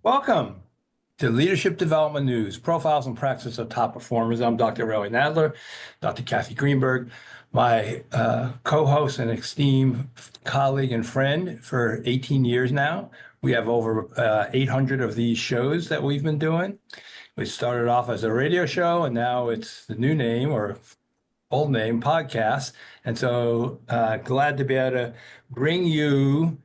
Welcome to Leadership Development News, Profiles and Practice of Top Performers. I'm Dr. Roy Nadler, Dr. Kathy Greenberg, my co-host and esteemed colleague and friend for 18 years now. We have over 800 of these shows that we've been doing. We started off as a radio show, and now it's the new name or old name podcast. And so glad to be able to bring you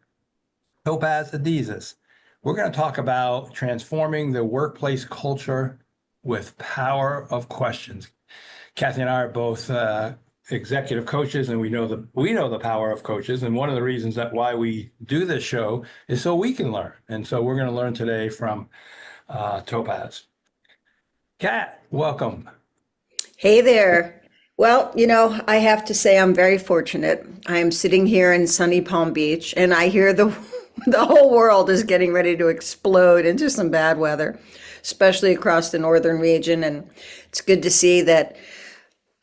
Topaz Adizes. We're going to talk about transforming the workplace culture with power of questions. Kathy and I are both executive coaches, and we know the power of coaches. And one of the reasons that why we do this show is so we can learn. And so we're going to learn today from Topaz. Kat, welcome. Hey there. Well, I have to say I'm very fortunate. I am sitting here in sunny Palm Beach, and I hear the whole world is getting ready to explode into some bad weather, especially across the northern region. And it's good to see that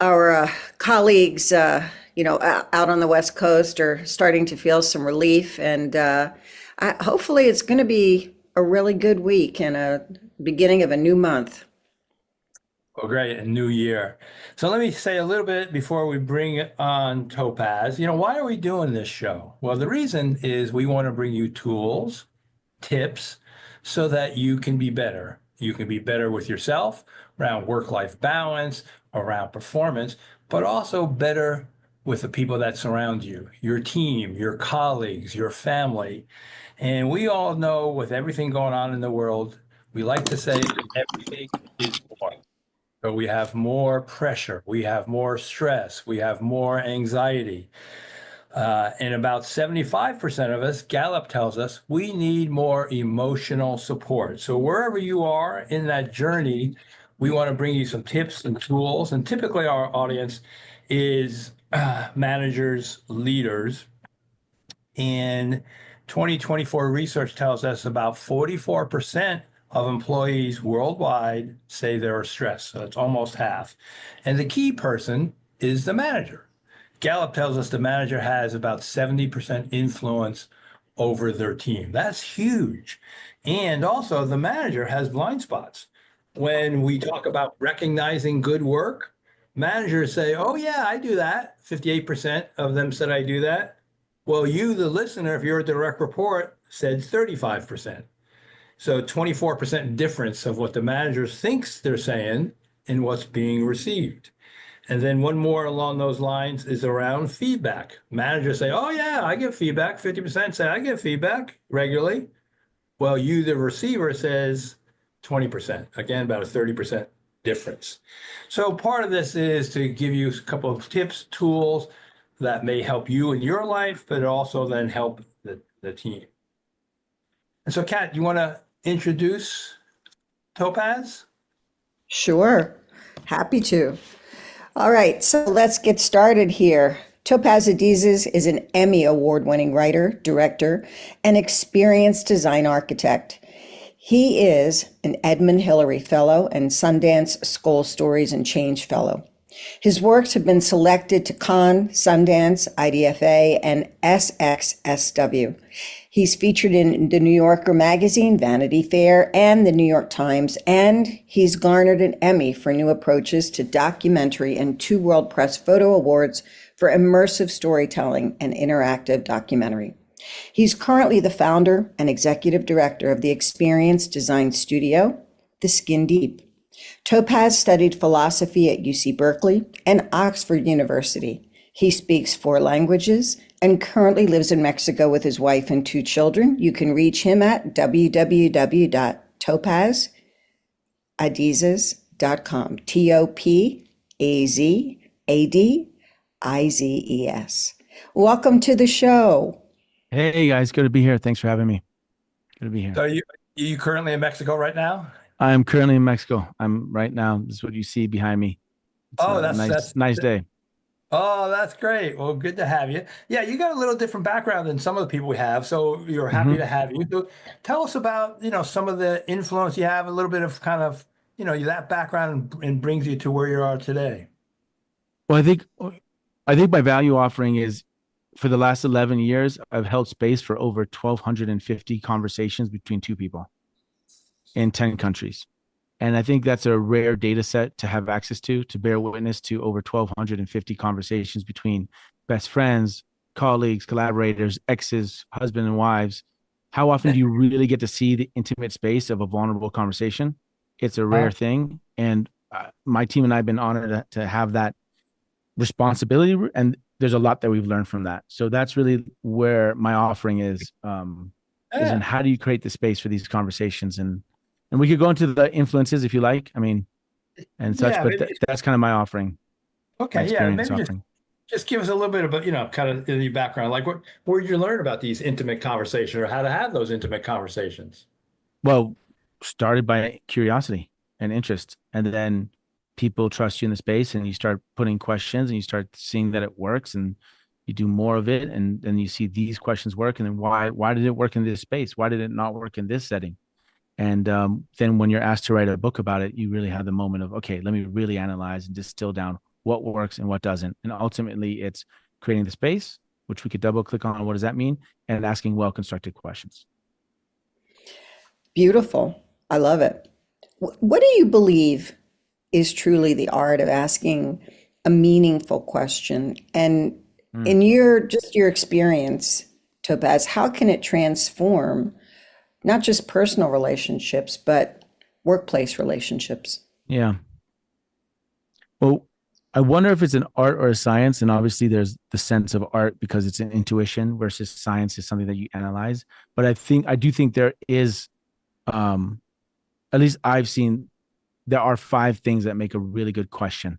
our colleagues, out on the West Coast are starting to feel some relief. And hopefully it's going to be a really good week and a beginning of a new month. Oh, great. A new year. So let me say a little bit before we bring on Topaz. Why are we doing this show? Well, the reason is we want to bring you tools, tips, so that you can be better. You can be better with yourself around work-life balance, around performance, but also better with the people that surround you, your team, your colleagues, your family. And we all know with everything going on in the world, we like to say everything is more. So we have more pressure, we have more stress, we have more anxiety. And about 75% of us, Gallup tells us, we need more emotional support. So wherever you are in that journey, we want to bring you some tips and tools. And typically our audience is managers, leaders. And 2024 research tells us about 44% of employees worldwide say they're stressed. So it's almost half. And the key person is the manager. Gallup tells us the manager has about 70% influence over their team. That's huge. And also the manager has blind spots. When we talk about recognizing good work, managers say, oh yeah, I do that. 58% of them said I do that. Well, you, the listener, if you're a direct report, said 35%. So 24% difference of what the manager thinks they're saying and what's being received. And then one more along those lines is around feedback. Managers say, oh yeah, I give feedback. 50% say I give feedback regularly. Well, you, the receiver, says 20%. Again, about a 30% difference. So part of this is to give you a couple of tips, tools that may help you in your life, but also then help the team. And so, Kat, you want to introduce Topaz? Sure. Happy to. All right, so let's get started here. Topaz Adizes is an Emmy Award-winning writer, director, and experienced design architect. He is an Edmund Hillary Fellow and Sundance Skoll Stories and Change Fellow. His works have been selected to Cannes, Sundance, IDFA, and SXSW. He's featured in the New Yorker magazine, Vanity Fair, and the New York Times, and he's garnered an Emmy for new approaches to documentary and 2 World Press Photo Awards for immersive storytelling and interactive documentary. He's currently the founder and executive director of the experience design studio, The Skin Deep. Topaz studied philosophy at UC Berkeley and Oxford University. He speaks 4 languages and currently lives in Mexico with his wife and 2 children. You can reach him at www.topazadizes.com. Topazadizes. Welcome to the show. Hey guys, good to be here. Thanks for having me. Good to be here. So you currently in Mexico right now? I'm currently in Mexico. I'm right now. This is what you see behind me. It's that's nice day. Oh, that's great. Well, good to have you. Yeah, you got a little different background than some of the people we have, so you're happy to have you. So tell us about, some of the influence you have, a little bit of kind of, that background and brings you to where you are today. Well, I think my value offering is for the last 11 years, I've held space for over 1,250 conversations between 2 people. in 10 countries. And I think that's a rare data set to have access to bear witness to over 1,250 conversations between best friends, colleagues, collaborators, exes, husband and wives. How often do you really get to see the intimate space of a vulnerable conversation? It's a rare thing. And my team and I have been honored to have that responsibility. And there's a lot that we've learned from that. So that's really where my offering is in how do you create the space for these conversations? And we could go into the influences if you like. I mean, and such, Yeah, but that's kind of my offering. okay, My yeah, experience maybe offering. just give us a little bit about, kind of the background. Like, where did you learn about these intimate conversations, or how to have those intimate conversations? Well, started by curiosity and interest, and then people trust you in the space, and you start putting questions, and you start seeing that it works, and you do more of it, and then you see these questions work, and then why did it work in this space? Why did it not work in this setting? And then when you're asked to write a book about it, you really have the moment of, okay, let me really analyze and distill down what works and what doesn't. And ultimately, it's creating the space, which we could double click on. What does that mean? And asking well-constructed questions. Beautiful. I love it. What do you believe is truly the art of asking a meaningful question? And in your experience, Topaz, how can it transform not just personal relationships, but workplace relationships? Yeah. Well, I wonder if it's an art or a science. And obviously there's the sense of art because it's an intuition versus science is something that you analyze. But I do think there is, at least I've seen, there are 5 things that make a really good question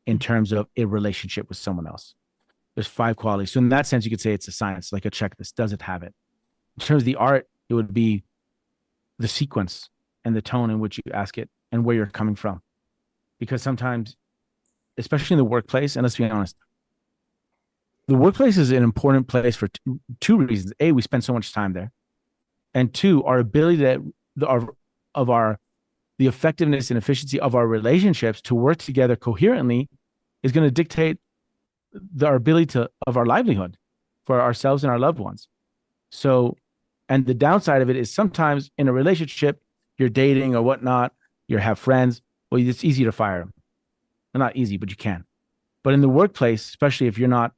in terms of a relationship with someone else. There's 5 qualities. So in that sense, you could say it's a science, like a checklist. Does it have it? In terms of the art, it would be the sequence and the tone in which you ask it and where you're coming from. Because sometimes, especially in the workplace, and let's be honest, the workplace is an important place for two reasons. A, we spend so much time there. And 2, our ability the effectiveness and efficiency of our relationships to work together coherently is going to dictate our ability of our livelihood for ourselves and our loved ones. So, and the downside of it is sometimes in a relationship, you're dating or whatnot, you have friends, well, it's easy to fire them. Well, not easy, but you can. But in the workplace, especially if you're not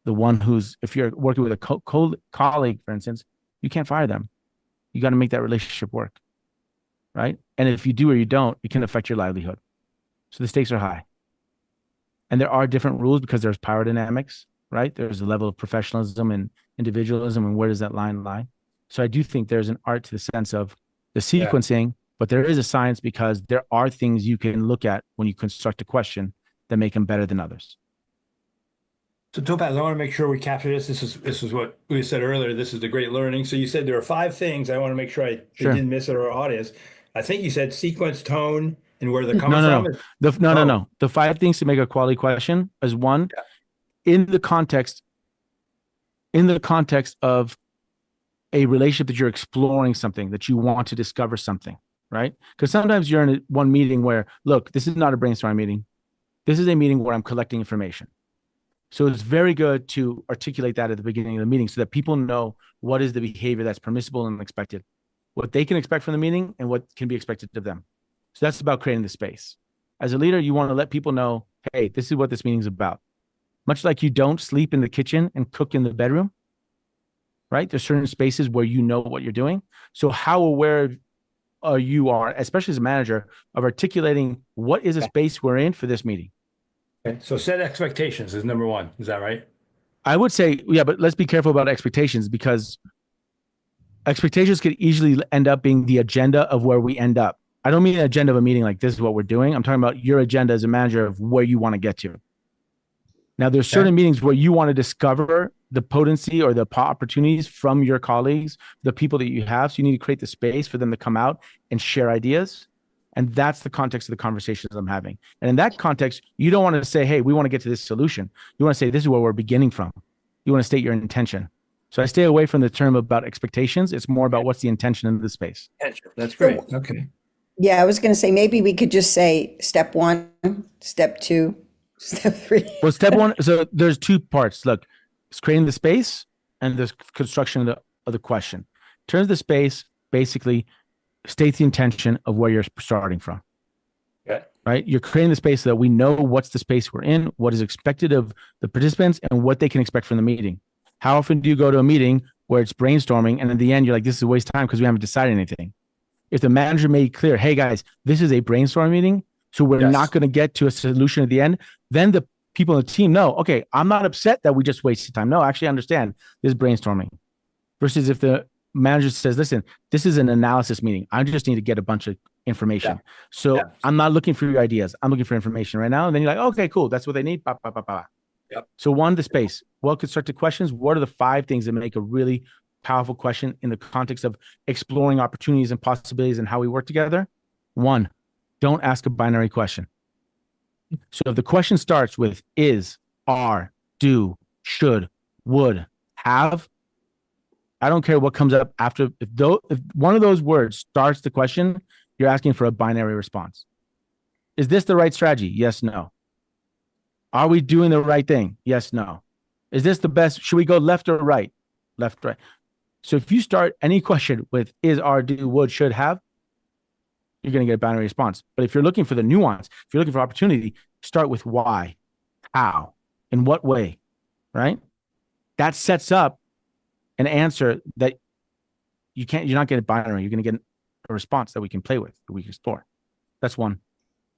the one if you're working with a colleague, for instance, you can't fire them. You got to make that relationship work, right? And if you do or you don't, it can affect your livelihood. So the stakes are high. And there are different rules because there's power dynamics, right? There's a level of professionalism and individualism, and where does that line lie? So I do think there's an art to the sense of the sequencing, but there is a science because there are things you can look at when you construct a question that make them better than others. So Topaz, I want to make sure we capture this. This is what we said earlier. This is the great learning. So you said there are 5 things. I want to make sure I didn't miss it, our audience. I think you said sequence, tone, and where they're coming from. No. The 5 things to make a quality question is 1, in the context of a relationship that you're exploring something, that you want to discover something, right? Because sometimes you're in one meeting where, look, this is not a brainstorm meeting. This is a meeting where I'm collecting information. So it's very good to articulate that at the beginning of the meeting so that people know what is the behavior that's permissible and expected, what they can expect from the meeting and what can be expected of them. So that's about creating the space. As a leader, you want to let people know, hey, this is what this meeting is about. Much like you don't sleep in the kitchen and cook in the bedroom, right? There's certain spaces where you know what you're doing. So how aware you are, especially as a manager, of articulating what is a space we're in for this meeting. Okay. So set expectations is number 1. Is that right? I would say, yeah, but let's be careful about expectations because expectations could easily end up being the agenda of where we end up. I don't mean the agenda of a meeting like this is what we're doing. I'm talking about your agenda as a manager of where you want to get to. Now, there's certain meetings where you want to discover the potency or the opportunities from your colleagues, the people that you have. So you need to create the space for them to come out and share ideas. And that's the context of the conversations I'm having. And in that context, you don't want to say, hey, we want to get to this solution. You want to say, this is where we're beginning from. You want to state your intention. So I stay away from the term about expectations. It's more about what's the intention in the space. That's great. Okay. Yeah, I was going to say, maybe we could just say step 1, step 2, step 3. Well, step 1, so there's 2 parts. Look, it's creating the space and the construction of the question. In terms of the space, basically, state the intention of where you're starting from. Okay. Right? You're creating the space so that we know what's the space we're in, what is expected of the participants, and what they can expect from the meeting. How often do you go to a meeting where it's brainstorming and in the end you're like, this is a waste of time because we haven't decided anything? If the manager made clear, hey guys, this is a brainstorm meeting, so we're not going to get to a solution at the end, then the people on the team know, okay, I'm not upset that we just wasted time. No, actually I understand this is brainstorming. Versus if the manager says, listen, this is an analysis meeting. I just need to get a bunch of information. So I'm not looking for your ideas. I'm looking for information right now. And then you're like, okay, cool. That's what they need. Bah, bah, bah, bah. Yep. So one, the space. Well-constructed questions. What are the 5 things that make a really powerful question in the context of exploring opportunities and possibilities and how we work together? 1, don't ask a binary question. So if the question starts with is, are, do, should, would, have, I don't care what comes up after. If one of those words starts the question, you're asking for a binary response. Is this the right strategy? Yes, no. Are we doing the right thing? Yes, no. Is this the best? Should we go left or right? Left, right. So if you start any question with is, are, do, would, should, have, you're going to get a binary response. But if you're looking for the nuance, if you're looking for opportunity, start with why, how, in what way, right? That sets up an answer that you're not getting binary. You're going to get a response that we can play with, that we can explore. That's 1.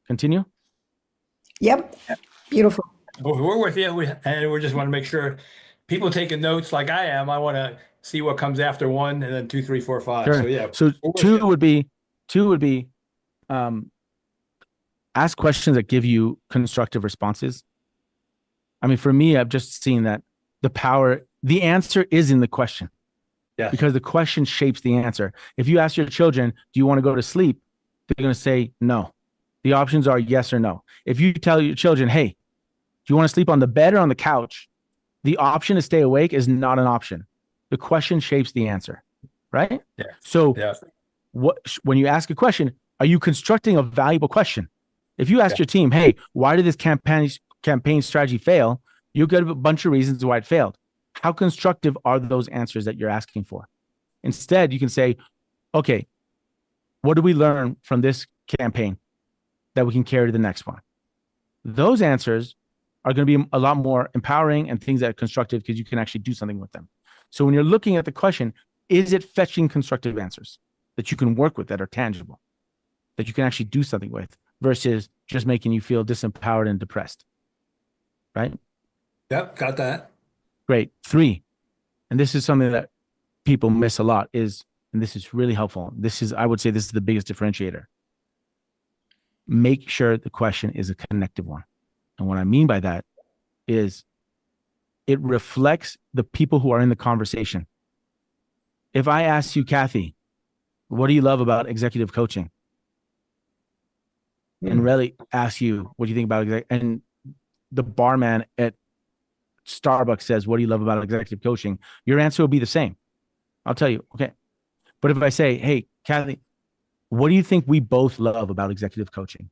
Continue. Yep. Beautiful. We're with you, and we just want to make sure people taking notes like I am. I want to see what comes after 1, and then 2, 3, 4, 5. Sure. So yeah. So 2 would be ask questions that give you constructive responses. I mean, for me, I've just seen that the answer is in the question. Yeah. Because the question shapes the answer. If you ask your children, do you want to go to sleep? They're going to say no. The options are yes or no. If you tell your children, hey, do you want to sleep on the bed or on the couch? The option to stay awake is not an option. The question shapes the answer, right? Yeah. So when you ask a question, are you constructing a valuable question? If you ask your team, hey, why did this campaign strategy fail? You get a bunch of reasons why it failed. How constructive are those answers that you're asking for? Instead, you can say, okay, what did we learn from this campaign that we can carry to the next one? Those answers are going to be a lot more empowering and things that are constructive because you can actually do something with them. So when you're looking at the question, is it fetching constructive answers that you can work with, that are tangible, that you can actually do something with, versus just making you feel disempowered and depressed, right? Yep, got that. Great. 3, and this is something that people miss a lot, and this is really helpful. I would say this is the biggest differentiator. Make sure the question is a connective one. And what I mean by that is it reflects the people who are in the conversation. If I ask you, Kathy, what do you love about executive coaching? And really ask you, what do you think about and the barman at Starbucks says, what do you love about executive coaching? Your answer will be the same. I'll tell you, okay. But if I say, hey, Kathy, what do you think we both love about executive coaching?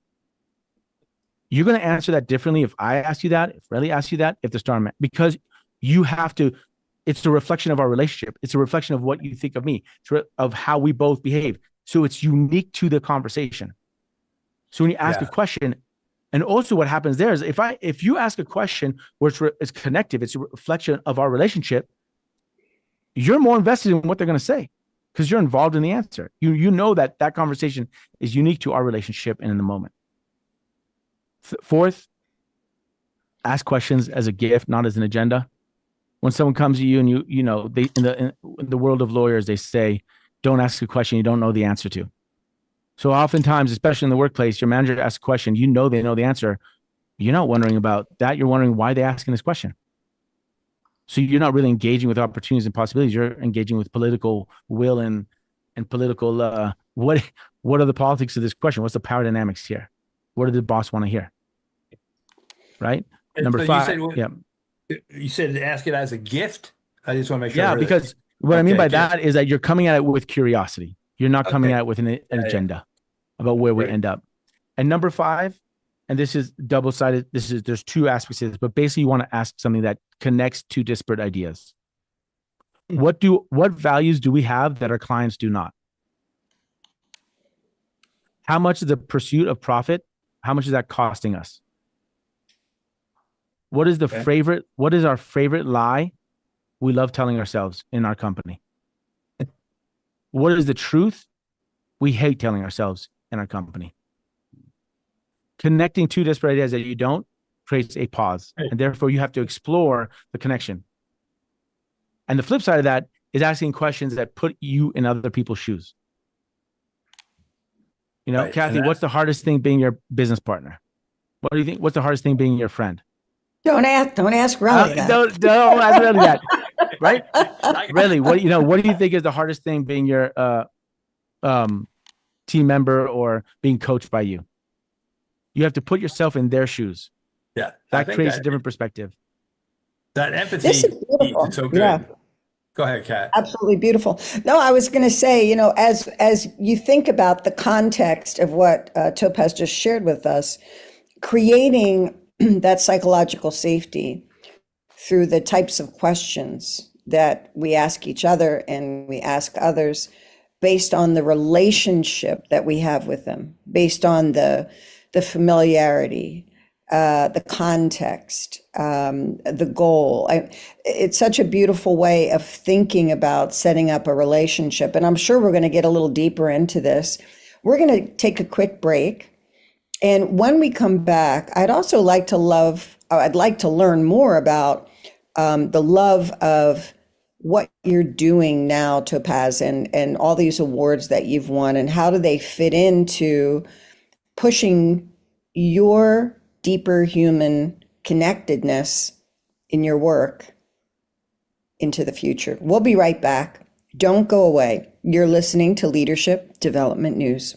You're going to answer that differently if I ask you that, if Riley asks you that, if the starman, because you have to, it's a reflection of our relationship. It's a reflection of what you think of me, of how we both behave. So it's unique to the conversation. So when you ask a question, and also what happens there is if you ask a question where it's connective, it's a reflection of our relationship, you're more invested in what they're going to say because you're involved in the answer. You know that conversation is unique to our relationship and in the moment. 4th, ask questions as a gift, not as an agenda. When someone comes to you and you know, they in the world of lawyers, they say, don't ask a question you don't know the answer to. So oftentimes, especially in the workplace, your manager asks a question, you know they know the answer. You're not wondering about that. You're wondering why they're asking this question. So you're not really engaging with opportunities and possibilities. You're engaging with political will and political, what are the politics of this question? What's the power dynamics here? What did the boss want to hear? Right? And Number so 5. You said ask it as a gift. I just want to make sure. Yeah, because what I mean by that is that you're coming at it with curiosity. You're not coming at it with an agenda about where we end up. And number 5, and this is double-sided. There's 2 aspects of this, but basically you want to ask something that connects 2 disparate ideas. What values do we have that our clients do not? How much is the pursuit of profit? How much is that costing us? What is what is our favorite lie we love telling ourselves in our company? What is the truth we hate telling ourselves in our company? Connecting two disparate ideas that you don't creates a pause. And therefore you have to explore the connection. And the flip side of that is asking questions that put you in other people's shoes. You know, Kathy, what's the hardest thing being your business partner? What do you think? What's the hardest thing being your friend? Don't ask Relly that. Don't ask Relly that. Right? Relly, what do you think is the hardest thing being your team member or being coached by you? You have to put yourself in their shoes. Yeah. That creates a different perspective. That empathy This is beautiful. is so good. Yeah. Go ahead, Kat. Absolutely beautiful. No, I was going to say, you know, as you think about the context of what Topaz just shared with us, creating that psychological safety through the types of questions that we ask each other and we ask others based on the relationship that we have with them, based on the familiarity, the context, the goal. It's such a beautiful way of thinking about setting up a relationship. And I'm sure we're going to get a little deeper into this. We're going to take a quick break. And when we come back, I'd like to learn more about the love of what you're doing now, Topaz, and all these awards that you've won, and how do they fit into pushing your deeper human connectedness in your work into the future. We'll be right back. Don't go away. You're listening to Leadership Development News.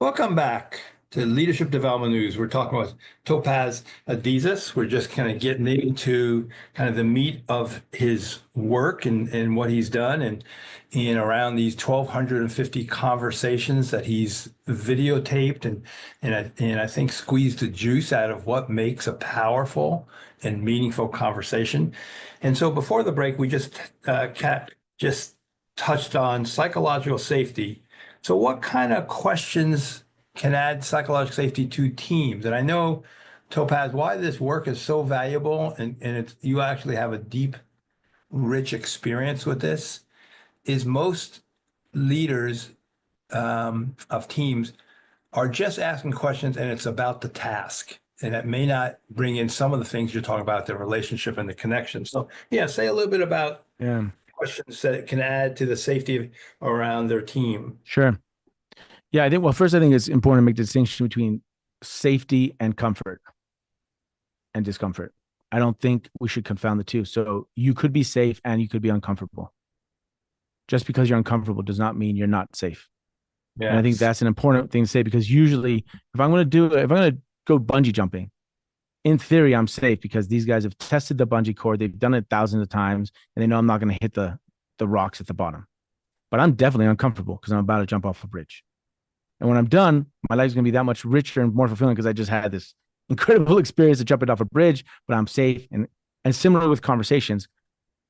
Welcome back to Leadership Development News. We're talking about Topaz Adizes. We're just kind of getting into kind of the meat of his work and what he's done and in around these 1,250 conversations that he's videotaped and I think squeezed the juice out of what makes a powerful and meaningful conversation. And so before the break, we Kat just touched on psychological safety. So what kind of questions can add psychological safety to teams? And I know, Topaz, why this work is so valuable and you actually have a deep, rich experience with this is most leaders of teams are just asking questions and it's about the task. And it may not bring in some of the things you're talking about, the relationship and the connection. So yeah, say a little bit about questions that can add to the safety around their team. Sure. Yeah, first, I think it's important to make the distinction between safety and comfort and discomfort. I don't think we should confound the two. So you could be safe and you could be uncomfortable. Just because you're uncomfortable does not mean you're not safe. Yeah. And I think that's an important thing to say, because usually if I'm going to go bungee jumping, in theory, I'm safe because these guys have tested the bungee cord. They've done it thousands of times and they know I'm not going to hit the rocks at the bottom. But I'm definitely uncomfortable because I'm about to jump off a bridge. And when I'm done, my life's going to be that much richer and more fulfilling because I just had this incredible experience of jumping off a bridge, but I'm safe. And similar with conversations,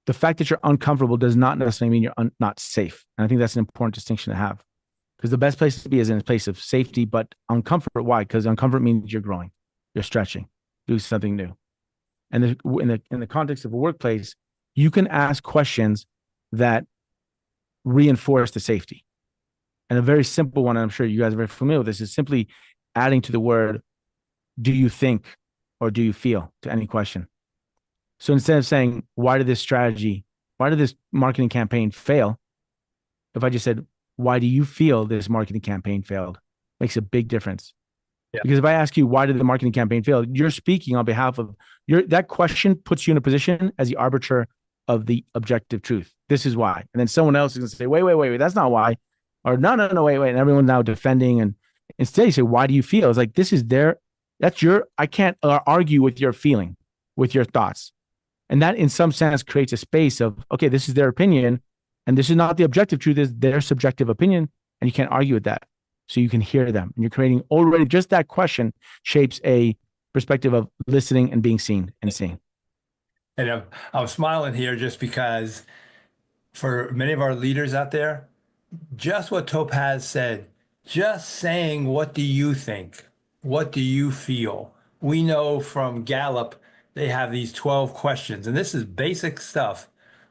the fact that you're uncomfortable does not necessarily mean you're not safe. And I think that's an important distinction to have, because the best place to be is in a place of safety, but uncomfort. Why? Because uncomfort means you're growing, you're stretching, do something new. And in the context of a workplace, you can ask questions that reinforce the safety. And a very simple one, and I'm sure you guys are very familiar with this, is simply adding to the word, do you think or do you feel, to any question. So instead of saying, why did this marketing campaign fail? If I just said, why do you feel this marketing campaign failed? Makes a big difference. Yeah. Because if I ask you, why did the marketing campaign fail? You're speaking on behalf of that question puts you in a position as the arbiter of the objective truth. This is why. And then someone else is going to say, wait, wait, that's not why. Or no, wait. And everyone's now defending. And instead you say, why do you feel? It's like, I can't argue with your feeling, with your thoughts. And that in some sense creates a space of, okay, this is their opinion. And this is not the objective truth, is their subjective opinion. And you can't argue with that. So you can hear them. And you're creating already, just that question shapes a perspective of listening and being seen and seeing. And I'm smiling here just because for many of our leaders out there, just what Topaz said, just saying, what do you think? What do you feel? We know from Gallup, they have these 12 questions, and this is basic stuff.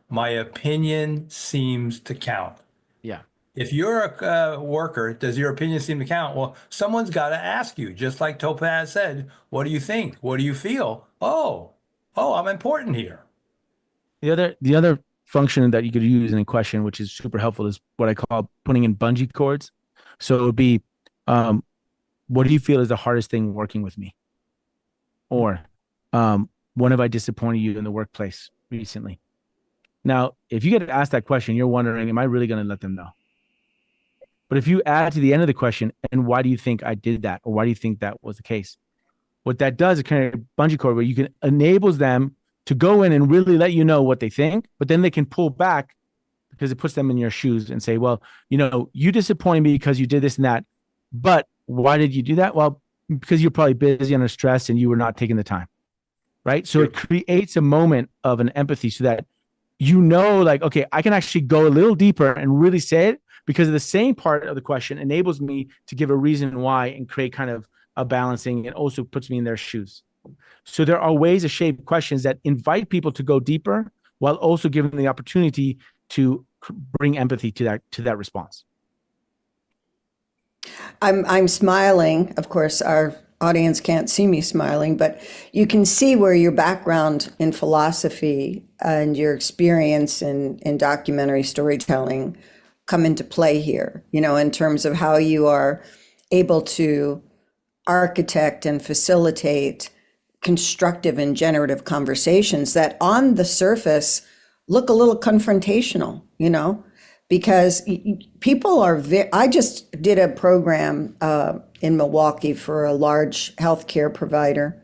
My opinion seems to count. Yeah. If you're a worker, does your opinion seem to count? Well, someone's got to ask you, just like Topaz said, what do you think? What do you feel? Oh, I'm important here. The other function that you could use in a question, which is super helpful, is what I call putting in bungee cords. So it would be, what do you feel is the hardest thing working with me? Or when have I disappointed you in the workplace recently? Now, if you get asked that question, you're wondering, am I really going to let them know? But if you add to the end of the question, and why do you think I did that? Or why do you think that was the case? What that does is kind of bungee cord where you can enables them to go in and really let you know what they think, but then they can pull back because it puts them in your shoes and say, well, you disappointed me because you did this and that, but why did you do that? Well, because you're probably busy under stress and you were not taking the time, right? So It creates a moment of an empathy so that like, okay, I can actually go a little deeper and really say it, because of the same part of the question enables me to give a reason why and create kind of a balancing, and also puts me in their shoes. So there are ways to shape questions that invite people to go deeper while also giving them the opportunity to bring empathy to that response. I'm smiling. Of course, our audience can't see me smiling, but you can see where your background in philosophy and your experience in documentary storytelling come into play here, in terms of how you are able to architect and facilitate constructive and generative conversations that on the surface look a little confrontational, because people are I just did a program in Milwaukee for a large healthcare provider.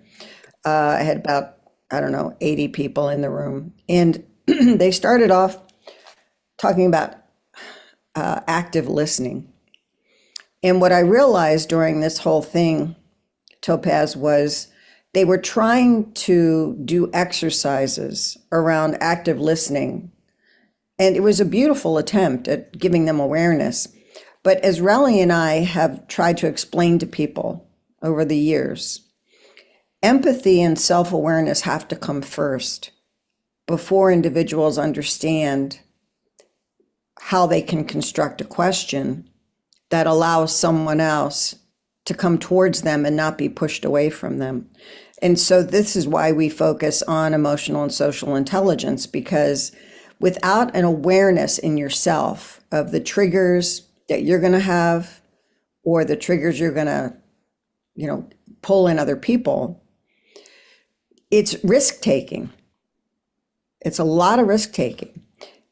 I had about, I don't know, 80 people in the room. And they started off talking about active listening. And what I realized during this whole thing, Topaz, was they were trying to do exercises around active listening. And it was a beautiful attempt at giving them awareness. But as Relly and I have tried to explain to people over the years, empathy and self-awareness have to come first before individuals understand how they can construct a question that allows someone else to come towards them and not be pushed away from them. And so this is why we focus on emotional and social intelligence, because without an awareness in yourself of the triggers that you're going to have or the triggers you're going to, pull in other people, it's risk taking. It's a lot of risk taking.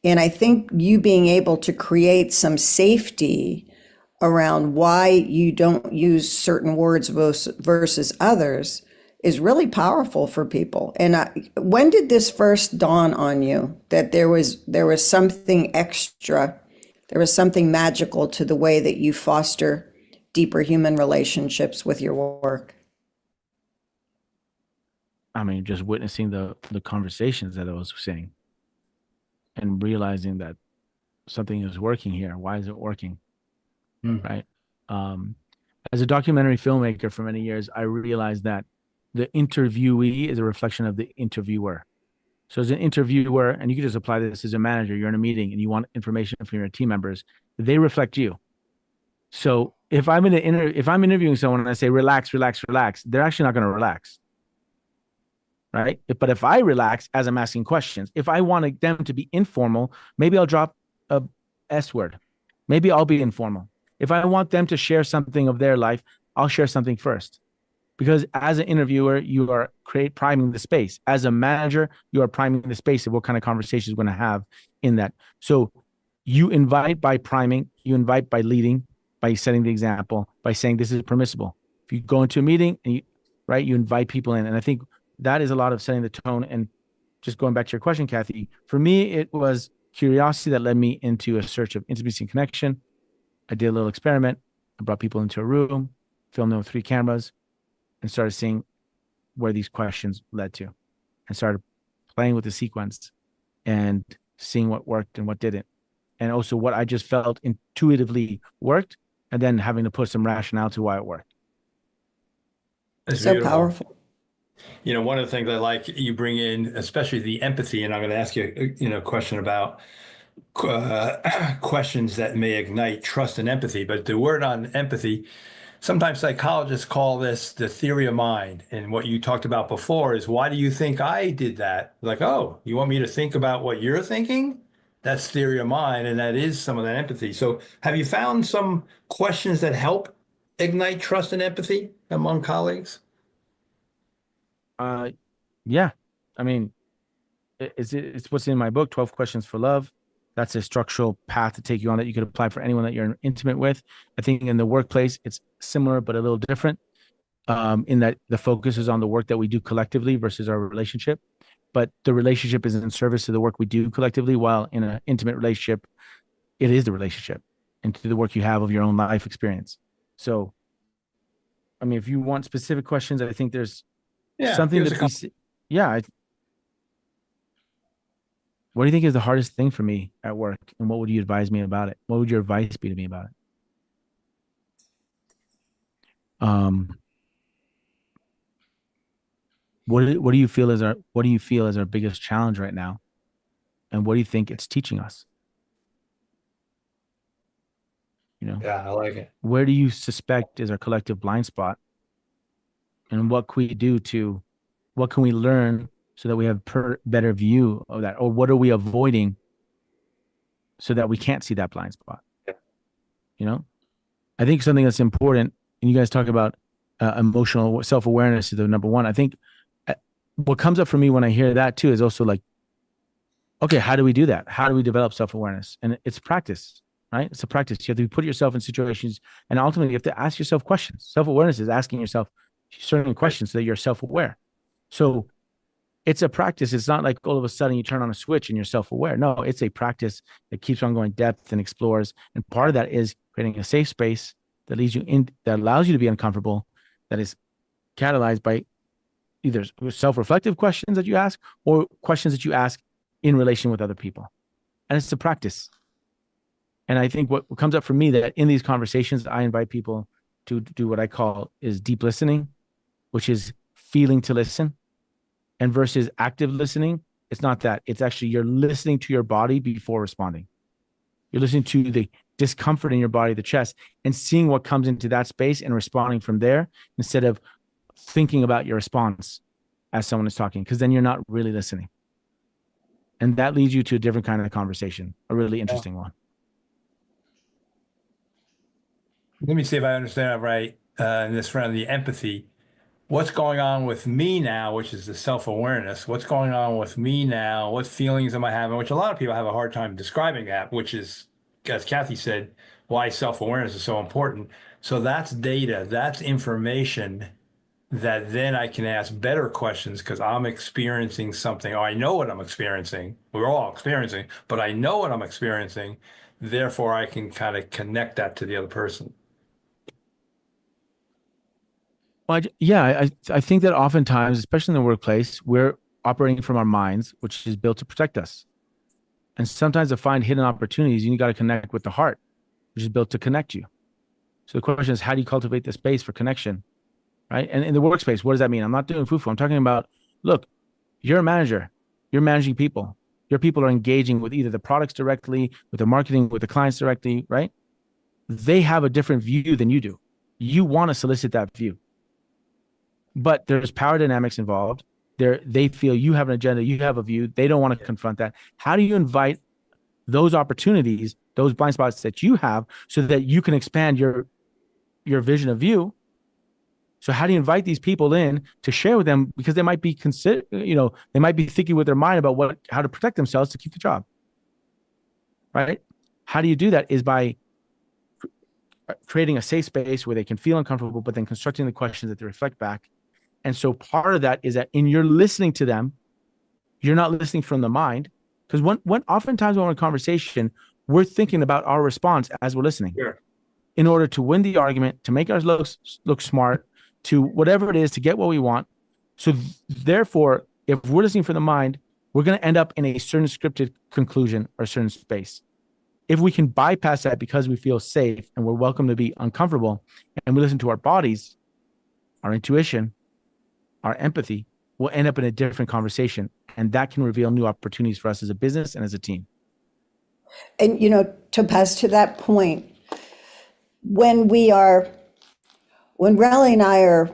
And I think you being able to create some safety around why you don't use certain words versus others is really powerful for people. And when did this first dawn on you that there was something extra, there was something magical to the way that you foster deeper human relationships with your work? I mean, just witnessing the conversations that I was saying and realizing that something is working here. Why is it working? Right. As a documentary filmmaker for many years, I realized that the interviewee is a reflection of the interviewer. So as an interviewer, and you can just apply this as a manager, you're in a meeting and you want information from your team members, they reflect you. So if I'm interviewing someone and I say, relax, relax, relax, they're actually not going to relax. Right. But if I relax as I'm asking questions, if I want them to be informal, maybe I'll drop a S word. Maybe I'll be informal. If I want them to share something of their life, I'll share something first. Because as an interviewer, you are priming the space. As a manager, you are priming the space of what kind of conversations we're going to have in that. So you invite by priming, you invite by leading, by setting the example, by saying this is permissible. If you go into a meeting and you invite people in. And I think that is a lot of setting the tone. And just going back to your question, Kathy, for me, it was curiosity that led me into a search of intimacy and connection. I did a little experiment. I brought people into a room, filmed them with 3 cameras, and started seeing where these questions led to, and started playing with the sequence and seeing what worked and what didn't. And also what I just felt intuitively worked, and then having to put some rationale to why it worked. It's so beautiful. Powerful. One of the things I like you bring in, especially the empathy, and I'm going to ask you, a question about questions that may ignite trust and empathy. But the word on empathy, sometimes psychologists call this the theory of mind. And what you talked about before is, why do you think I did that? Like, oh, you want me to think about what you're thinking? That's theory of mind, and that is some of that empathy. So have you found some questions that help ignite trust and empathy among colleagues? Yeah. I mean, it's what's in my book, 12 Questions for Love. That's a structural path to take you on that you could apply for anyone that you're intimate with. I think in the workplace, it's similar, but a little different, in that the focus is on the work that we do collectively versus our relationship. But the relationship is in service to the work we do collectively, while in an intimate relationship, it is the relationship and to the work you have of your own life experience. So, I mean, if you want specific questions, I think there's something that what do you think is the hardest thing for me at work, and what would you advise me about it? What would your advice be to me about it? What do you feel is our biggest challenge right now, and what do you think it's teaching us? Yeah, I like it. Where do you suspect is our collective blind spot, and what can we learn so that we have better view of that, or what are we avoiding so that we can't see that blind spot? I think something that's important, and you guys talk about emotional self-awareness is the number one. I think what comes up for me when I hear that too is also like, okay, how do we do that? How do we develop self-awareness? And it's practice, right? It's a practice. You have to put yourself in situations, and ultimately you have to ask yourself questions. Self-awareness is asking yourself certain questions so that you're self-aware. So it's a practice. It's not like all of a sudden you turn on a switch and you're self-aware. No, it's a practice that keeps on going depth and explores. And part of that is creating a safe space that leads you in, that allows you to be uncomfortable, that is catalyzed by either self-reflective questions that you ask or questions that you ask in relation with other people. And it's a practice. And I think what comes up for me, that in these conversations, I invite people to do what I call is deep listening, which is feeling to listen. And versus active listening, it's not that. It's actually you're listening to your body before responding. You're listening to the discomfort in your body, the chest, and seeing what comes into that space and responding from there instead of thinking about your response as someone is talking, because then you're not really listening. And that leads you to a different kind of conversation, a really interesting one. Let me see if I understand it right. In this round, the empathy. What's going on with me now, which is the self-awareness? What's going on with me now? What feelings am I having? Which a lot of people have a hard time describing that, which is, as Kathy said, why self-awareness is so important. So that's data, that's information that then I can ask better questions because I'm experiencing something, or I know what I'm experiencing. We're all experiencing, but I know what I'm experiencing. Therefore, I can kind of connect that to the other person. Well, I think that oftentimes, especially in the workplace, we're operating from our minds, which is built to protect us. And sometimes to find hidden opportunities, you got to connect with the heart, which is built to connect you. So the question is, how do you cultivate the space for connection, right? And in the workspace, what does that mean? I'm not doing foo-foo. I'm talking about, look, you're a manager. You're managing people. Your people are engaging with either the products directly, with the marketing, with the clients directly, right? They have a different view than you do. You want to solicit that view. But there's power dynamics involved. They feel you have an agenda, you have a view. They don't want to confront that. How do you invite those opportunities, those blind spots that you have, so that you can expand your vision of view? So how do you invite these people in to share with them, because they might be they might be thinking with their mind about how to protect themselves to keep the job, right? How do you do that? Is by creating a safe space where they can feel uncomfortable, but then constructing the questions that they reflect back. And so part of that is that in your listening to them, you're not listening from the mind, because oftentimes when we're in a conversation, we're thinking about our response as we're listening. Sure. In order to win the argument, to make us look smart, to whatever it is, to get what we want. So therefore, if we're listening from the mind, we're going to end up in a certain scripted conclusion or a certain space. If we can bypass that because we feel safe and we're welcome to be uncomfortable, and we listen to our bodies, our intuition, our empathy, we'll end up in a different conversation. And that can reveal new opportunities for us as a business and as a team. And, Topaz, to that point, when Relly and I are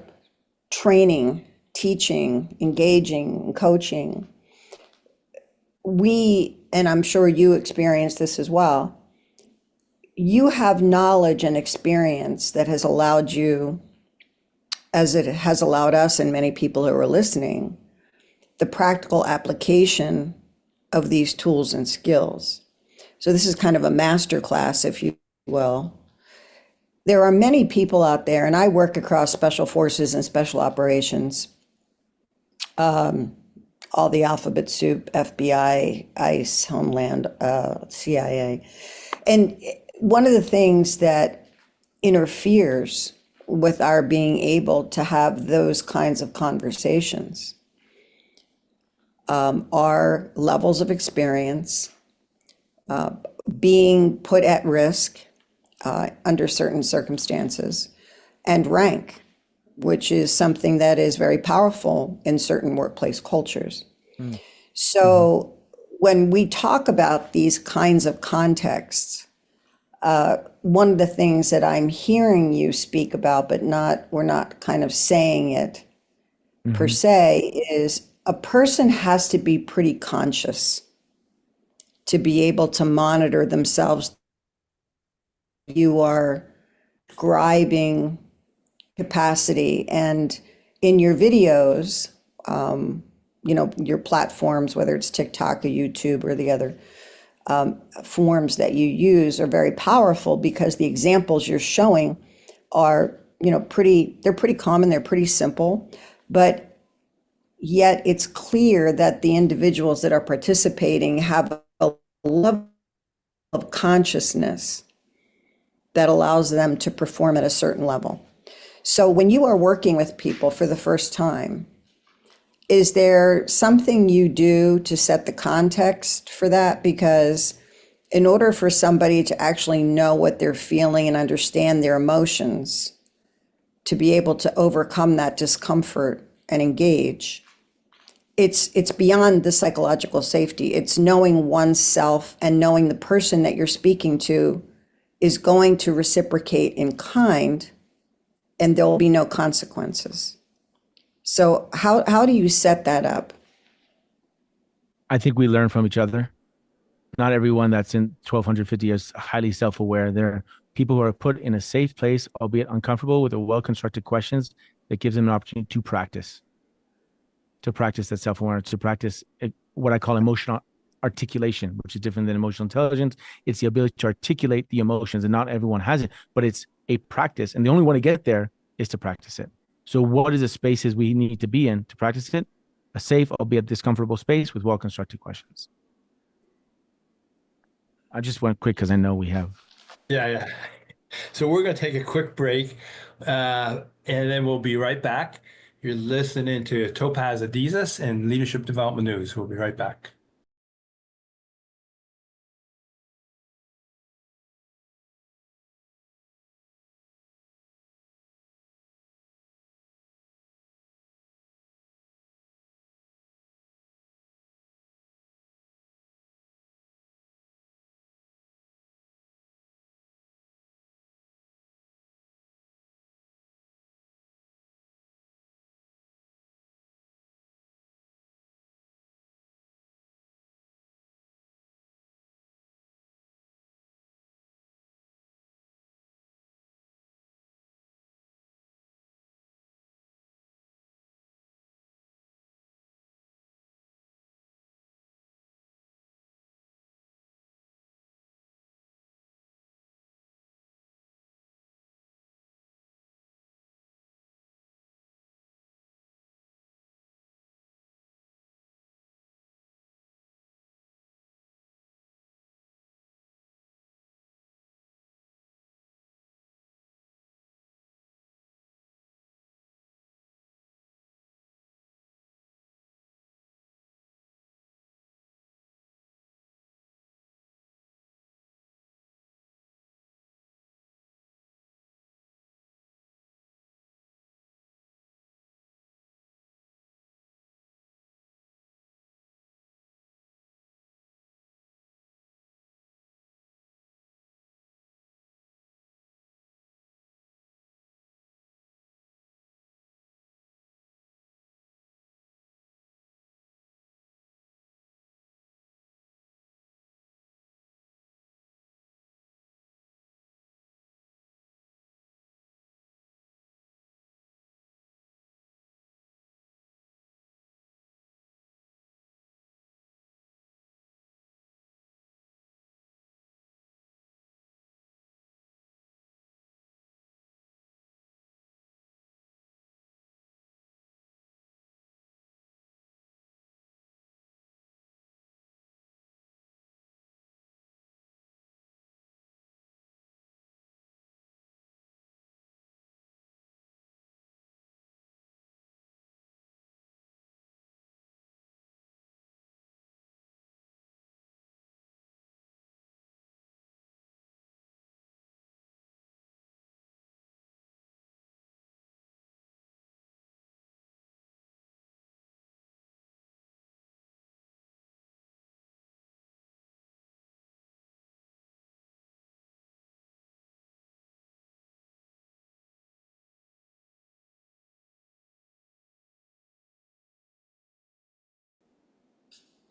training, teaching, engaging, coaching, and I'm sure you experience this as well, you have knowledge and experience that has allowed you, as it has allowed us and many people who are listening, the practical application of these tools and skills. So this is kind of a master class, if you will. There are many people out there, and I work across special forces and special operations, all the alphabet soup, FBI, ICE, Homeland, CIA. And one of the things that interferes with our being able to have those kinds of conversations are levels of experience, being put at risk under certain circumstances, and rank, which is something that is very powerful in certain workplace cultures. So when we talk about these kinds of contexts, one of the things that I'm hearing you speak about, but we're not kind of saying it per se, is a person has to be pretty conscious to be able to monitor themselves. You are describing capacity, and in your videos, your platforms, whether it's TikTok or YouTube or the other forms that you use, are very powerful because the examples you're showing are, they're pretty common, they're pretty simple, but yet it's clear that the individuals that are participating have a level of consciousness that allows them to perform at a certain level. So when you are working with people for the first time, is there something you do to set the context for that? Because in order for somebody to actually know what they're feeling and understand their emotions, to be able to overcome that discomfort and engage, it's beyond the psychological safety. It's knowing oneself and knowing the person that you're speaking to is going to reciprocate in kind, and there will be no consequences. So how do you set that up? I think we learn from each other. Not everyone that's in 1250 is highly self-aware. There are people who are put in a safe place, albeit uncomfortable, with a well-constructed questions that gives them an opportunity to practice that self-awareness, to practice what I call emotional articulation, which is different than emotional intelligence. It's the ability to articulate the emotions, and not everyone has it, but it's a practice. And the only way to get there is to practice it. So what is the spaces we need to be in to practice it? A safe, albeit discomfortable space with well-constructed questions. I just went quick because I know we have. Yeah. So we're going to take a quick break, and then we'll be right back. You're listening to Topaz Adizes and Leadership Development News. We'll be right back.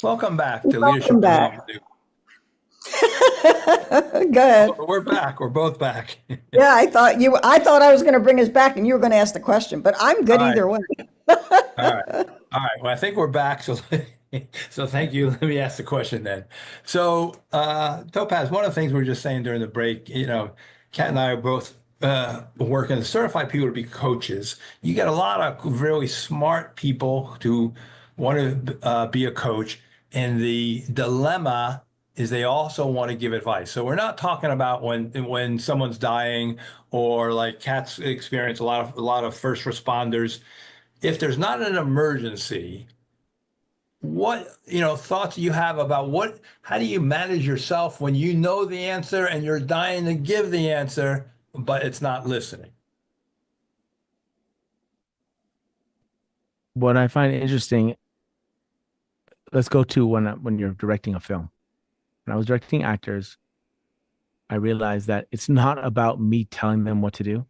Welcome back to Leadership Welcome back. Development News. Go ahead. We're back. We're both back. Yeah, I thought I was going to bring us back and you were going to ask the question, but I'm good All right. either way. All right. All right. Well, I think we're back. So, so thank you. Let me ask the question then. So, Topaz, one of the things we were just saying during the break, Kat and I are both working to certify people to be coaches. You get a lot of really smart people who want to be a coach, and the dilemma is they also want to give advice. So we're not talking about when someone's dying or like Kat's experience, a lot of first responders. If there's not an emergency, what, thoughts you have about how do you manage yourself when you know the answer and you're dying to give the answer, but it's not listening? What I find interesting, let's go to when you're directing a film. When I was directing actors, I realized that it's not about me telling them what to do.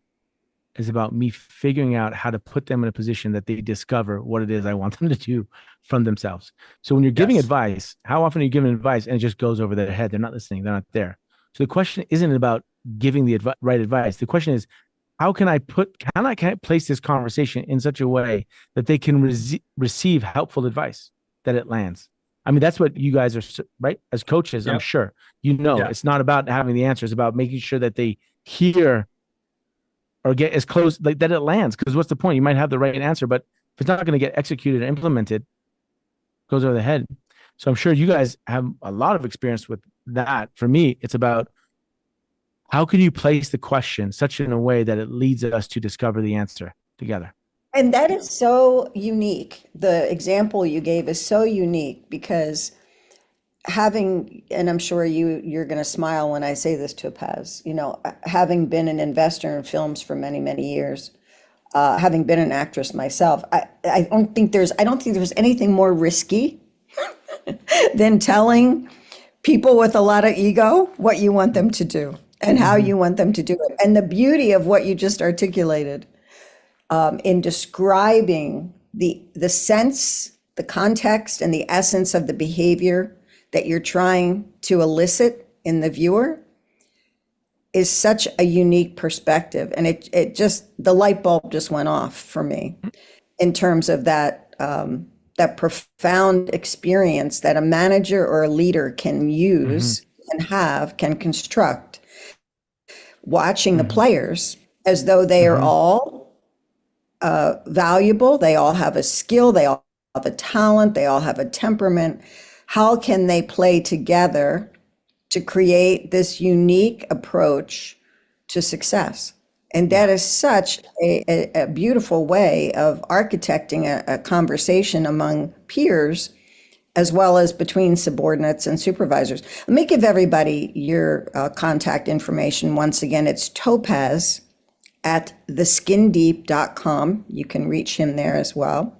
It's about me figuring out how to put them in a position that they discover what it is I want them to do from themselves. So when you're giving Yes. advice, how often are you giving advice and it just goes over their head? They're not listening. They're not there. So the question isn't about giving the right advice. The question is, can I place this conversation in such a way that they can receive helpful advice, that it lands? I mean, that's what you guys are, right? As coaches, I'm Yep. sure, Yeah. it's not about having the answers, it's about making sure that they hear or get as close like that it lands. Because what's the point? You might have the right answer, but if it's not going to get executed and implemented, it goes over the head. So I'm sure you guys have a lot of experience with that. For me, it's about how can you place the question such in a way that it leads us to discover the answer together. And that is so unique. The example you gave is so unique because having, and I'm sure you're going to smile when I say this, Topaz, having been an investor in films for many, many years, having been an actress myself, I don't think there's anything more risky than telling people with a lot of ego what you want them to do and how Mm-hmm. you want them to do it. And the beauty of what you just articulated in describing the sense, the context, and the essence of the behavior that you're trying to elicit in the viewer is such a unique perspective. And it just, the light bulb just went off for me in terms of that profound experience that a manager or a leader can Mm-hmm. use can construct, watching the Mm-hmm. players as though they are Mm-hmm. all valuable, they all have a skill, they all have a talent, they all have a temperament. How can they play together to create this unique approach to success? And that Yeah. is such a beautiful way of architecting a conversation among peers as well as between subordinates and supervisors. Let me give everybody your contact information once again. It's Topaz at theskindeep.com. You can reach him there as well.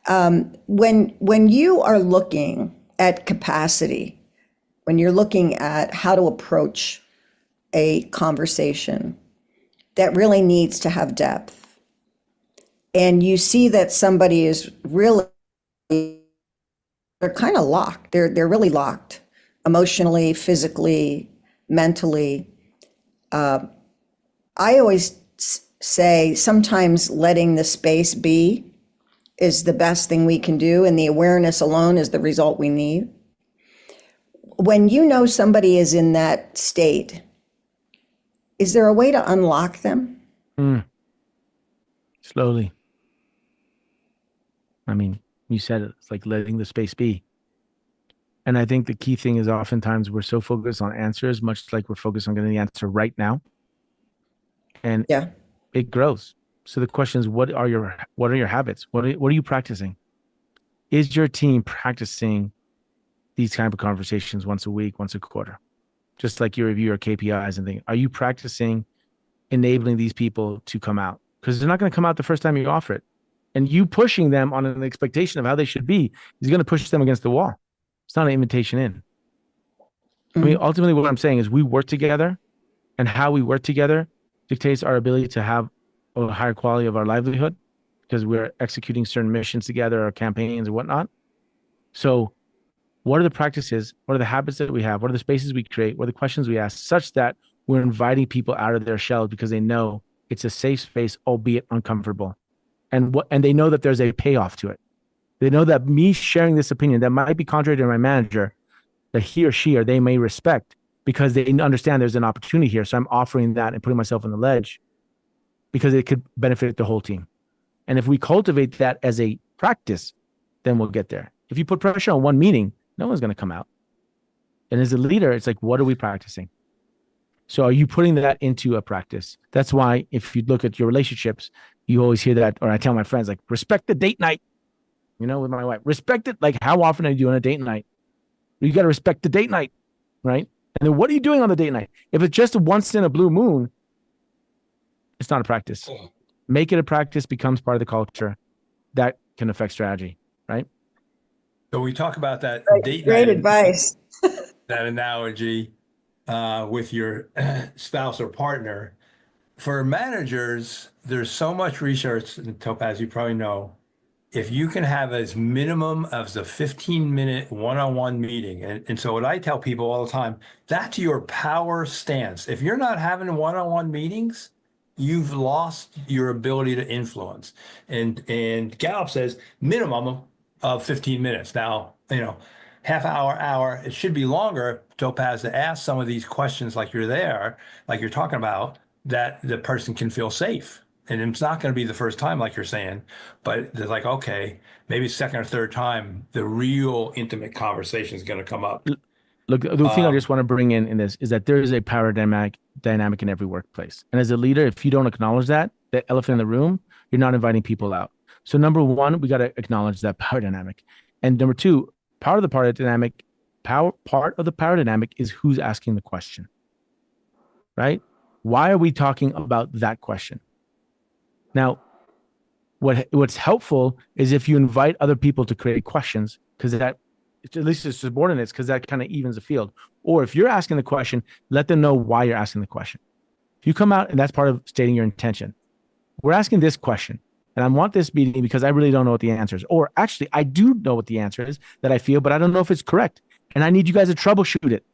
When you are looking at capacity, when you're looking at how to approach a conversation that really needs to have depth, and you see that somebody is really, they're kind of locked. They're really locked emotionally, physically, mentally. I always say sometimes letting the space be is the best thing we can do, and the awareness alone is the result we need. When you know somebody is in that state, is there a way to unlock them? Mm. Slowly. I mean, you said it, it's like letting the space be. And I think the key thing is oftentimes we're so focused on answers, much like we're focused on getting the answer right now, and Yeah. it grows. So the question is, what are your habits? What are you practicing? Is your team practicing these kind of conversations once a week, once a quarter? Just like you review your KPIs and think, are you practicing enabling these people to come out? Because they're not going to come out the first time you offer it. And you pushing them on an expectation of how they should be is going to push them against the wall. It's not an invitation in. I mean, Mhm. ultimately, what I'm saying is we work together, and how we work together dictates our ability to have a higher quality of our livelihood because we're executing certain missions together, our campaigns and whatnot. So, what are the practices? What are the habits that we have? What are the spaces we create? What are the questions we ask such that we're inviting people out of their shells because they know it's a safe space, albeit uncomfortable, and they know that there's a payoff to it. They know that me sharing this opinion that might be contrary to my manager, that he or she or they may respect, because they understand there's an opportunity here. So I'm offering that and putting myself on the ledge because it could benefit the whole team. And if we cultivate that as a practice, then we'll get there. If you put pressure on one meeting, no one's going to come out. And as a leader, it's like, what are we practicing? So are you putting that into a practice? That's why if you look at your relationships, you always hear that, or I tell my friends, like, respect the date night, with my wife. Respect it. Like, how often are you doing a date night? You got to respect the date night, right? And then what are you doing on the date night? If it's just once in a blue moon, it's not a practice. Make it a practice, becomes part of the culture. That can affect strategy, right? So we talk about that date Great night, advice. that analogy with your spouse or partner. For managers, there's so much research, and Topaz, you probably know, if you can have as minimum as a 15-minute one-on-one meeting. And so what I tell people all the time, that's your power stance. If you're not having one-on-one meetings, you've lost your ability to influence. And Gallup says minimum of 15 minutes. Now, half hour, it should be longer, Topaz, to ask some of these questions like you're there, like you're talking about, that the person can feel safe. And it's not going to be the first time, like you're saying, but they're like, okay, maybe second or third time, the real intimate conversation is going to come up. Look, the thing I just want to bring in this is that there is a power dynamic in every workplace. And as a leader, if you don't acknowledge that elephant in the room, you're not inviting people out. So number one, we got to acknowledge that power dynamic. And number two, part of the power dynamic is who's asking the question, right? Why are we talking about that question? Now, what's helpful is if you invite other people to create questions, because that, at least it's subordinates, because that kind of evens the field. Or if you're asking the question, let them know why you're asking the question. If you come out, and that's part of stating your intention. We're asking this question, and I want this meeting because I really don't know what the answer is. Or actually, I do know what the answer is that I feel, but I don't know if it's correct. And I need you guys to troubleshoot it.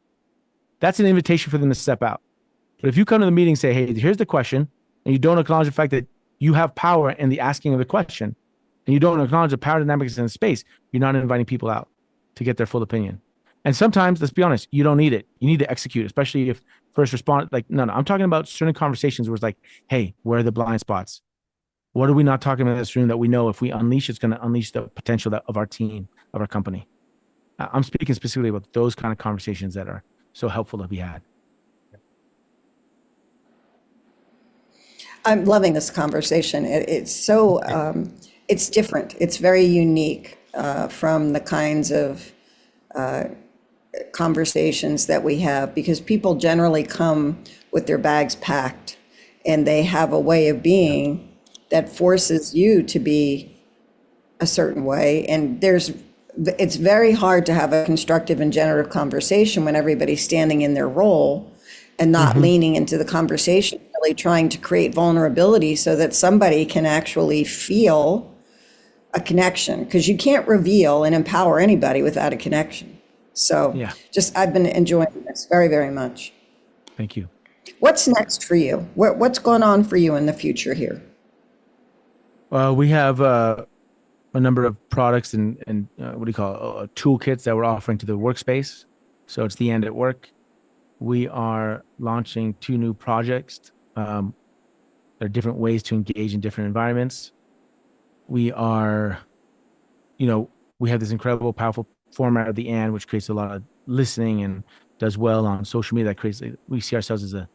That's an invitation for them to step out. But if you come to the meeting and say, hey, here's the question, and you don't acknowledge the fact that you have power in the asking of the question, and you don't acknowledge the power dynamics in the space, you're not inviting people out to get their full opinion. And sometimes, let's be honest, you don't need it. You need to execute, especially if first respond, no, I'm talking about certain conversations where it's like, hey, where are the blind spots? What are we not talking about in this room that we know if we unleash, it's going to unleash the potential of our team, of our company? I'm speaking specifically about those kind of conversations that are so helpful to be had. I'm loving this conversation. It's so, it's different. It's very unique from the kinds of conversations that we have, because people generally come with their bags packed and they have a way of being that forces you to be a certain way. And it's very hard to have a constructive and generative conversation when everybody's standing in their role and not leaning into the conversation, really trying to create vulnerability so that somebody can actually feel a connection, because you can't reveal and empower anybody without a connection. So I've been enjoying this very, very much. Thank you. What's next for you? What's going on for you in the future here? We have a number of products and toolkits that we're offering to the workspace. So it's the end at work. We are launching 2 new projects. There are different ways to engage in different environments. We are, we have this incredible, powerful format at the end, which creates a lot of listening and does well on social media. We see ourselves as a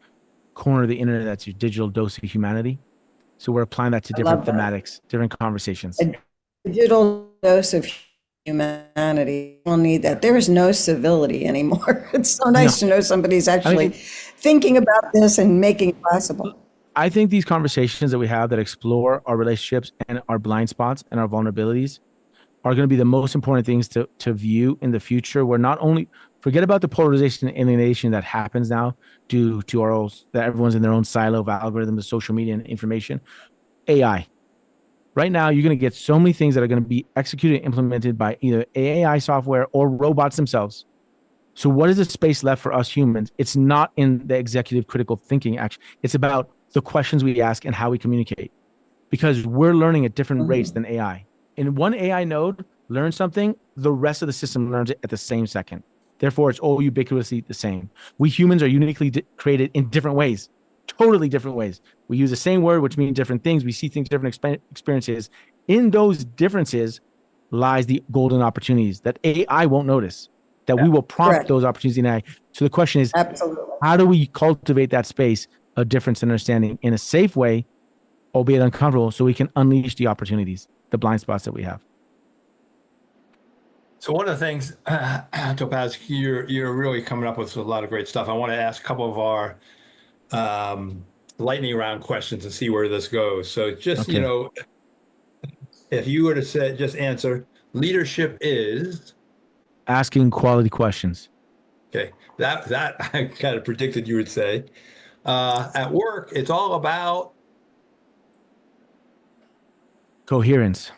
corner of the internet that's your digital dose of humanity. So we're applying that to different thematics, different conversations. A digital dose of humanity. We'll need that. There is no civility anymore. It's so nice to know somebody's actually thinking about this and making it possible. I think these conversations that we have that explore our relationships and our blind spots and our vulnerabilities are going to be the most important things to view in the future, where not only forget about the polarization and alienation that happens now due to that everyone's in their own silo of algorithms, social media and information. AI. Right now, you're going to get so many things that are going to be executed and implemented by either AI software or robots themselves. So what is the space left for us humans? It's not in the executive critical thinking action. It's about the questions we ask and how we communicate, because we're learning at different rates than AI. In one AI node, learns something, the rest of the system learns it at the same second. Therefore, it's all ubiquitously the same. We humans are uniquely created in different ways, totally different ways. We use the same word, which means different things. We see things, different experiences. In those differences lies the golden opportunities that AI won't notice, that we will prompt Correct. those opportunities in AI. So the question is, Absolutely. how do we cultivate that space of difference and understanding in a safe way, albeit uncomfortable, so we can unleash the opportunities, the blind spots that we have? So one of the things, Topaz, you're really coming up with a lot of great stuff. I want to ask a couple of our lightning round questions and see where this goes. So just, Okay. if you were to say, just answer, leadership is, Asking quality questions. okay, that I kind of predicted you would say. At work, it's all about, Coherence.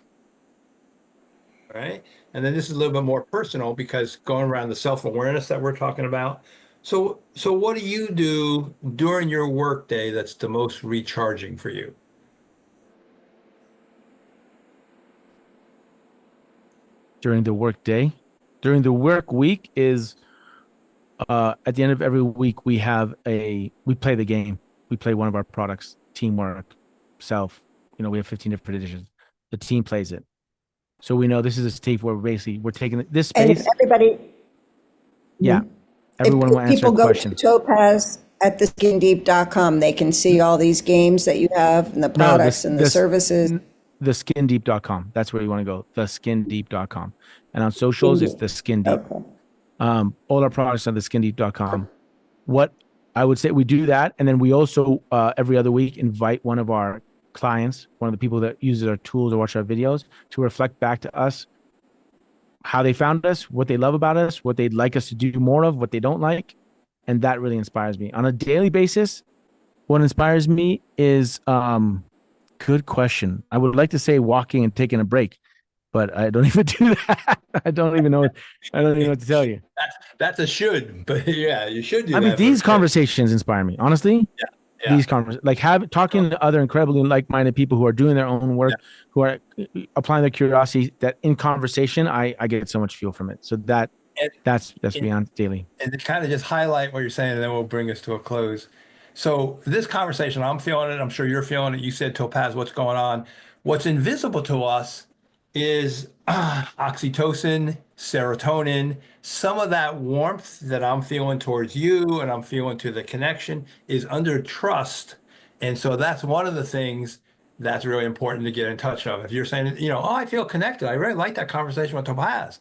right? And then this is a little bit more personal because going around the self-awareness that we're talking about. So what do you do during your workday that's the most recharging for you? During the work day. During the work week is at the end of every week we play the game. We play one of our products, teamwork, self. We have 15 different editions. The team plays it. So we know this is a stage where basically we're taking this And space. if everybody, Yeah. Everyone will if answer people a go question. to Topaz at theskindeep.com, they can see all these games that you have and the products and the services. Theskindeep.com. That's where you want to go. Theskindeep.com. And on socials, it's the Skin Deep. Okay. All our products are theskindeep.com. What I would say, we do that. And then we also, every other week, invite one of our clients, one of the people that uses our tools or watch our videos, to reflect back to us how they found us, what they love about us, what they'd like us to do more of, what they don't like. And that really inspires me. On a daily basis, what inspires me is, good question. I would like to say walking and taking a break, but I don't even do that. I don't even know what to tell you. That's a should, but yeah, you should do I that. mean, these conversations inspire me, honestly. Yeah. These conversations, talking to other incredibly like-minded people who are doing their own work, who are applying their curiosity, that in conversation, I get so much fuel from it. So that's beyond daily. And to kind of just highlight what you're saying, and then we'll bring us to a close. So this conversation, I'm feeling it. I'm sure you're feeling it. You said, Topaz, what's going on? What's invisible to us is oxytocin, serotonin. Some of that warmth that I'm feeling towards you and I'm feeling to the connection is under trust. And so that's one of the things that's really important to get in touch of. If you're saying, I feel connected. I really like that conversation with Topaz.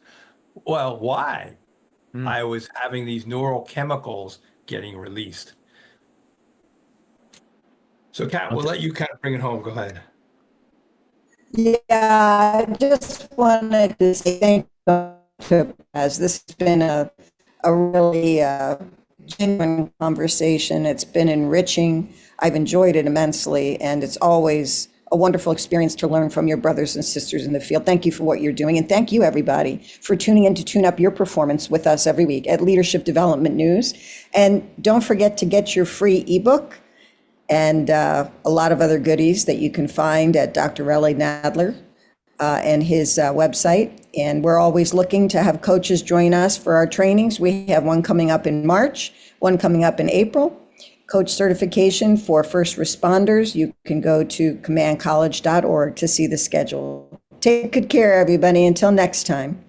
Well, why? I was having these neural chemicals getting released. So, Kat, we'll let you kind of bring it home. Go ahead. Yeah, I just wanted to say thank you, Topaz. This has been a really genuine conversation. It's been enriching. I've enjoyed it immensely, and it's always a wonderful experience to learn from your brothers and sisters in the field. Thank you for what you're doing, and thank you, everybody, for tuning in to tune up your performance with us every week at Leadership Development News. And don't forget to get your free ebook and a lot of other goodies that you can find at Dr. Relly Nadler and his website. And we're always looking to have coaches join us for our trainings. We have one coming up in March, one coming up in April. Coach certification for first responders. You can go to commandcollege.org to see the schedule. Take good care, everybody. Until next time.